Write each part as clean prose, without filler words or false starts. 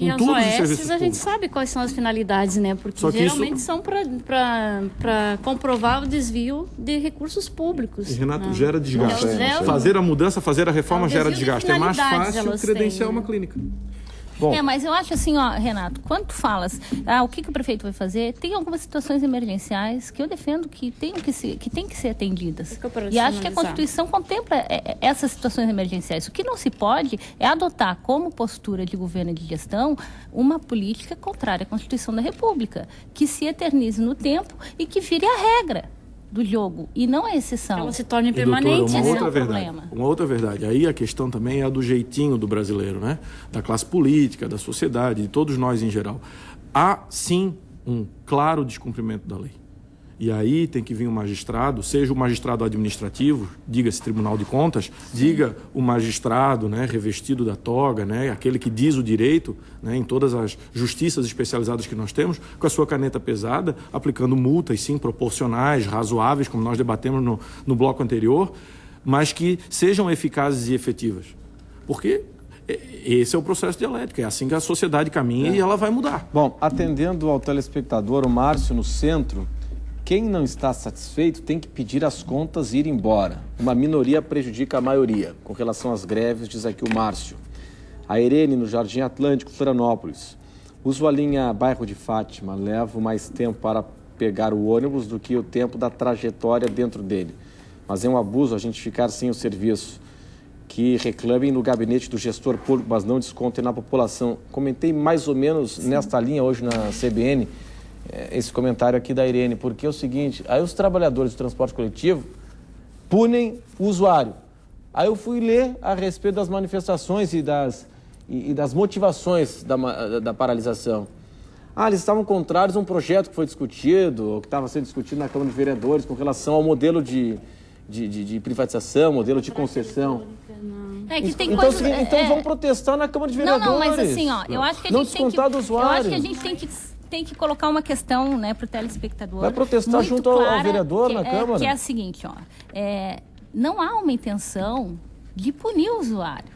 E as OS, a gente sabe quais são as finalidades, né? Porque geralmente são para comprovar o desvio de recursos públicos. E, Renato, gera desgaste. Fazer a mudança, fazer a reforma gera desgaste. É mais fácil credenciar uma clínica. Bom. Mas eu acho assim, ó, Renato, quando tu falas, o que o prefeito vai fazer, tem algumas situações emergenciais que eu defendo que tem que ser atendidas. E acho que a Constituição contempla essas situações emergenciais. O que não se pode é adotar como postura de governo e de gestão uma política contrária à Constituição da República, que se eternize no tempo e que vire a regra do jogo, e não a exceção. Ela se torne permanente, doutora, uma outra verdade. Aí a questão também é a do jeitinho do brasileiro, né? Da classe política, da sociedade, de todos nós em geral. Há, sim, um claro descumprimento da lei. E aí tem que vir um magistrado, seja o magistrado administrativo, diga-se Tribunal de Contas, diga o magistrado, né, revestido da toga, né, aquele que diz o direito, né, em todas as justiças especializadas que nós temos, com a sua caneta pesada, aplicando multas, sim, proporcionais, razoáveis, como nós debatemos no bloco anterior, mas que sejam eficazes e efetivas. Porque esse é o processo dialético, é assim que a sociedade caminha e ela vai mudar. Bom, atendendo ao telespectador, o Márcio no centro, quem não está satisfeito tem que pedir as contas e ir embora. Uma minoria prejudica a maioria. Com relação às greves, diz aqui o Márcio. A Irene, no Jardim Atlântico, Florianópolis. Uso a linha Bairro de Fátima. Levo mais tempo para pegar o ônibus do que o tempo da trajetória dentro dele. Mas é um abuso a gente ficar sem o serviço. Que reclamem no gabinete do gestor público, mas não descontem na população. Comentei mais ou menos nesta linha hoje na CBN, esse comentário aqui da Irene, porque é o seguinte, aí os trabalhadores do transporte coletivo punem o usuário. Aí eu fui ler a respeito das manifestações e das motivações da paralisação. Eles estavam contrários a um projeto que foi discutido, ou que estava sendo discutido na Câmara de Vereadores com relação ao modelo de privatização, modelo de concessão. Então vão protestar na Câmara de Vereadores. Não, mas assim, ó, eu acho que a gente tem que colocar uma questão, né, para o telespectador. Vai protestar junto ao vereador na Câmara? Que é a seguinte, ó, não há uma intenção de punir o usuário.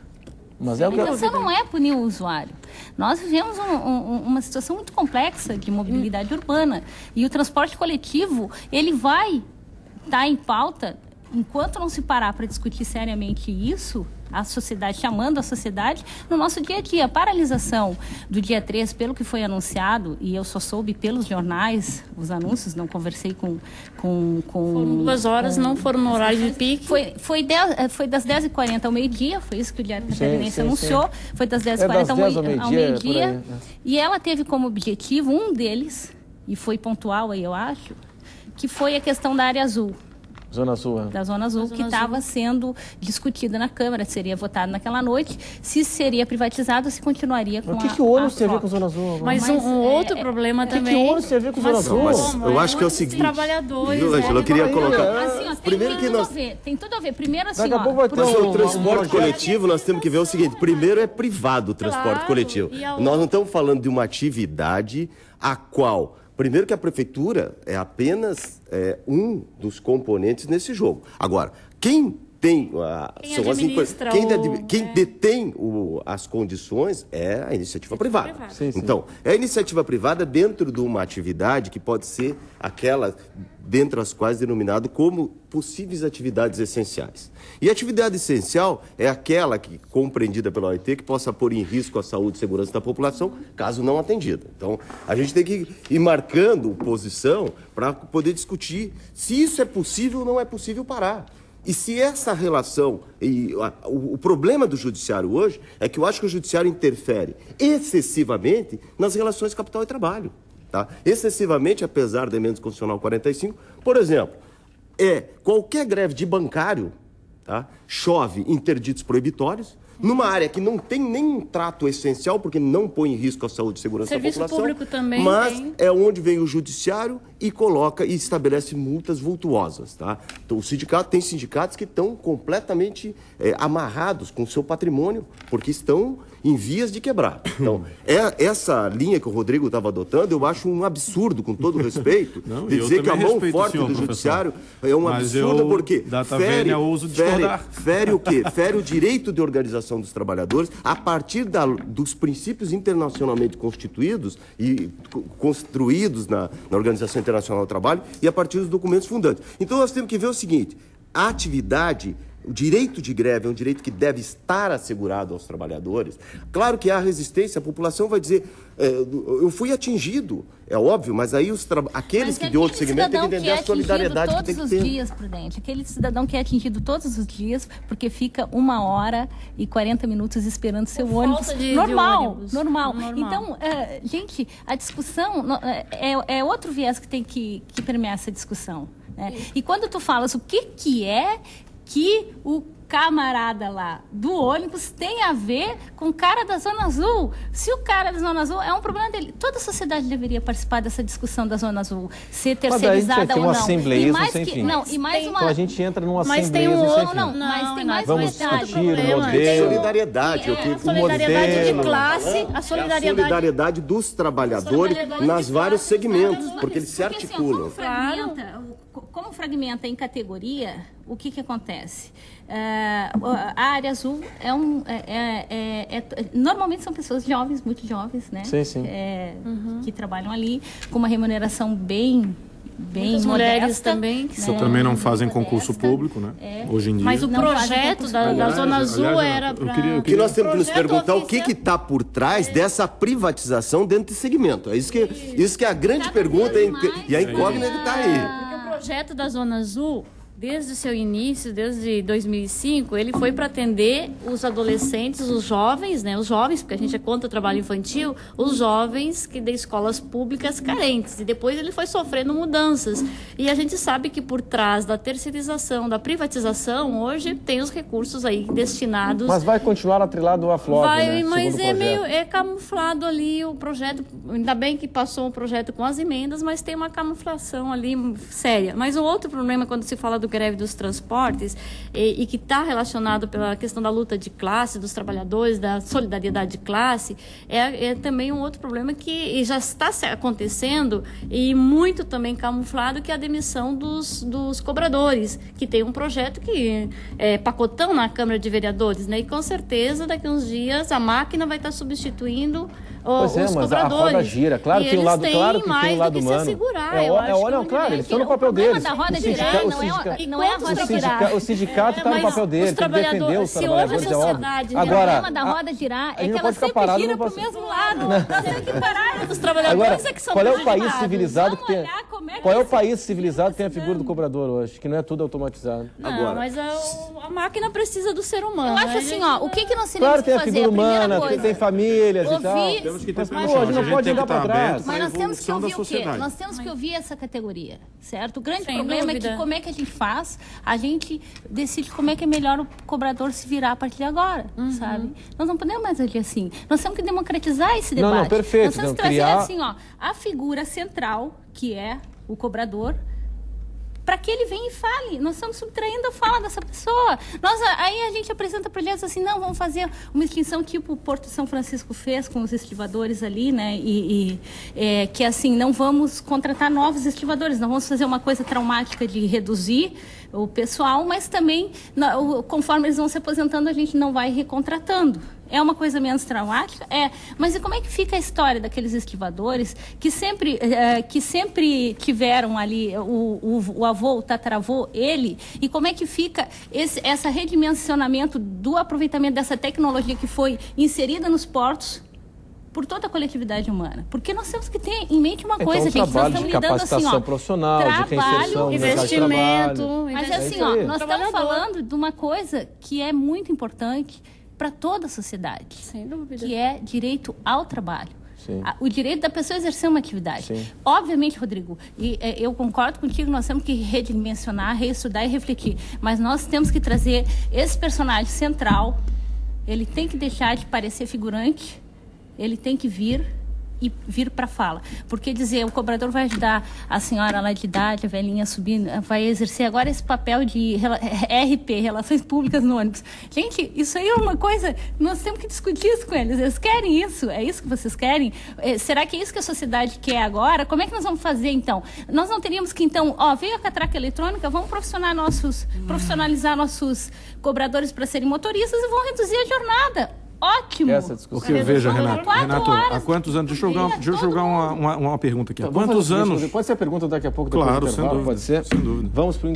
Mas a intenção não é punir o usuário. Nós vivemos uma situação muito complexa de mobilidade urbana e o transporte coletivo, ele vai estar em pauta enquanto não se parar para discutir seriamente isso, a sociedade, chamando a sociedade, no nosso dia a dia. A paralisação do dia 3, pelo que foi anunciado, e eu só soube pelos jornais, os anúncios, não conversei com foram 2 horas, não foram no horário de pique. Foi das 10h40 ao meio-dia, foi isso que o Diário Catarinense anunciou, foi das 10h40 ao meio-dia, e ela teve como objetivo, um deles, e foi pontual aí, eu acho, que foi a questão da área azul. Zona Sul, da Zona Azul, que estava sendo discutida na Câmara, seria votado naquela noite, se seria privatizado, se continuaria com o que o ônus tem a ver com Zona Azul? Mas um outro problema também... O que o ônus tem a ver com Zona Azul? Eu acho que é o seguinte... Trabalhadores, eu queria colocar... Assim, ó, tem tudo a ver. Primeiro assim, Mas o transporte coletivo, nós temos que ver o seguinte, primeiro é privado o transporte coletivo. Nós não estamos falando de uma atividade a qual... Primeiro que a prefeitura é apenas um dos componentes nesse jogo. Agora, quem tem quem detém as condições é a iniciativa privada. Sim. Então, é a iniciativa privada dentro de uma atividade que pode ser aquela dentre as quais denominado como possíveis atividades essenciais. E a atividade essencial é aquela que, compreendida pela OIT, que possa pôr em risco a saúde e segurança da população, caso não atendida. Então, a gente tem que ir marcando posição para poder discutir se isso é possível ou não é possível parar. E se essa relação, o problema do judiciário hoje é que eu acho que o judiciário interfere excessivamente nas relações capital e trabalho. Tá? Excessivamente, apesar da emenda constitucional 45, por exemplo, qualquer greve de bancário, tá? Chove interditos proibitórios, numa área que não tem nenhum trato essencial, porque não põe em risco a saúde e segurança da população. Serviço público também mas é onde vem o judiciário e coloca e estabelece multas vultuosas. Tá? Então, tem sindicatos que estão completamente amarrados com o seu patrimônio, porque estão em vias de quebrar. Então, essa linha que o Rodrigo estava adotando, eu acho um absurdo, com todo respeito, de dizer que a mão forte do judiciário é um absurdo, porque fere o quê? Fere o direito de organização dos trabalhadores a partir dos princípios internacionalmente constituídos e construídos na Organização Internacional do Trabalho e a partir dos documentos fundantes. Então, nós temos que ver o seguinte: a atividade, o direito de greve é um direito que deve estar assegurado aos trabalhadores. Claro que há resistência, a população vai dizer, eu fui atingido, é óbvio, mas aí aqueles que de outro segmento têm que entender a solidariedade que tem que ter. Todos os dias, Prudente, aquele cidadão que é atingido todos os dias, porque fica 1h40 esperando seu ônibus. Normal. Então, gente, a discussão é outro viés que tem que permear essa discussão. Né? E quando tu falas o que é que o camarada lá do ônibus tem a ver com o cara da Zona Azul. Se o cara da Zona Azul é um problema dele, toda a sociedade deveria participar dessa discussão da Zona Azul, ser terceirizada ou não. E mais sem fim. Não, e mais uma... Então a gente entra num mas tem um outro, mas tem mais vamos discutir o modelo. Solidariedade, a solidariedade de classe, a solidariedade dos trabalhadores nas vários segmentos, porque eles se articulam. Como fragmenta em categoria, o que acontece? A área azul normalmente são pessoas jovens, muito jovens, né? Sim. Que trabalham ali com uma remuneração bem muitas mulheres também. Que também não fazem concurso público, né? Hoje em dia. Mas o projeto da Zona Azul era para... O que nós temos que nos perguntar o que está por trás dessa privatização dentro desse segmento. É isso que é a grande pergunta e a incógnita que está aí. O projeto da Zona Azul, desde o seu início, desde 2005, ele foi para atender os adolescentes, os jovens, né? Os jovens, porque a gente é contra o trabalho infantil, os jovens que de escolas públicas carentes. E depois ele foi sofrendo mudanças. E a gente sabe que por trás da terceirização, da privatização, hoje tem os recursos aí destinados... Mas vai continuar atrelado à FLOG, né? Mas é camuflado ali o projeto. Ainda bem que passou o projeto com as emendas, mas tem uma camuflação ali séria. Mas o outro problema, quando se fala do greve dos transportes e que está relacionado pela questão da luta de classe, dos trabalhadores, da solidariedade de classe, é também um outro problema que já está acontecendo e muito também camuflado, que é a demissão dos cobradores, que tem um projeto que é pacotão na Câmara de Vereadores, né? E com certeza daqui a uns dias a máquina vai estar substituindo os mas cobradores. A roda gira, claro que tem um lado, claro que tem um lado humano. Claro, eles estão no papel deles. Da roda girar não é a roda girar. O sindicato está no papel dele, tem que defender os trabalhadores, é óbvio. Agora, o problema da roda girar é que ela sempre gira para o mesmo lado. Nós temos que parar. Os trabalhadores é que são prejudicados. Qual é o país civilizado que tem... Qual é o país civilizado que tem a figura do cobrador hoje? Que não é tudo automatizado. Não, mas a máquina precisa do ser humano. Eu acho assim, o que nós temos que fazer? Claro, tem a figura humana, tem famílias e tal. Temos que ter a gente não pode andar para trás. Mas nós temos que ouvir o quê? Nós temos que ouvir essa categoria, certo? O grande problema é que como é que a gente faz? A gente decide como é que é melhor o cobrador se virar a partir de agora, sabe? Nós não podemos mais agir assim. Nós temos que democratizar esse debate. Não, perfeito. Nós temos que trazer assim, a figura central, que é o cobrador, para que ele venha e fale. Nós estamos subtraindo a fala dessa pessoa. Aí a gente apresenta projetos assim, não, vamos fazer uma extinção tipo o Porto de São Francisco fez com os estivadores ali, né? Que assim, não vamos contratar novos estivadores, não vamos fazer uma coisa traumática de reduzir o pessoal, mas também, conforme eles vão se aposentando, a gente não vai recontratando. É uma coisa menos traumática? Mas e como é que fica a história daqueles estivadores que sempre tiveram ali o avô, o tataravô, ele? E como é que fica esse redimensionamento do aproveitamento dessa tecnologia que foi inserida nos portos por toda a coletividade humana? Porque nós temos que ter em mente uma coisa, gente. Nós estamos lidando assim, profissional, trabalho, investimento. Mas assim, nós estamos falando de uma coisa que é muito importante para toda a sociedade, sem dúvida, que é direito ao trabalho. Sim. O direito da pessoa exercer uma atividade. Sim. Obviamente, Rodrigo, eu concordo contigo, nós temos que redimensionar, reestudar e refletir, mas nós temos que trazer esse personagem central, ele tem que deixar de parecer figurante, ele tem que vir e vir para a fala. Porque dizer, o cobrador vai ajudar a senhora lá de idade, a velhinha subir, vai exercer agora esse papel de RP, Relações Públicas no ônibus. Gente, isso aí é uma coisa, nós temos que discutir isso com eles. Eles querem isso? É isso que vocês querem? Será que é isso que a sociedade quer agora? Como é que nós vamos fazer, então? Nós não teríamos que, então, veio a catraca eletrônica, vamos profissionalizar nossos cobradores para serem motoristas e vão reduzir a jornada. Ótimo! Essa discussão. Porque veja, Renato, há quantos anos... Deixa eu jogar uma pergunta aqui. Há quantos anos... Pode ser a pergunta daqui a pouco? Claro, sem dúvida. Pode ser? Sem dúvida. Vamos para o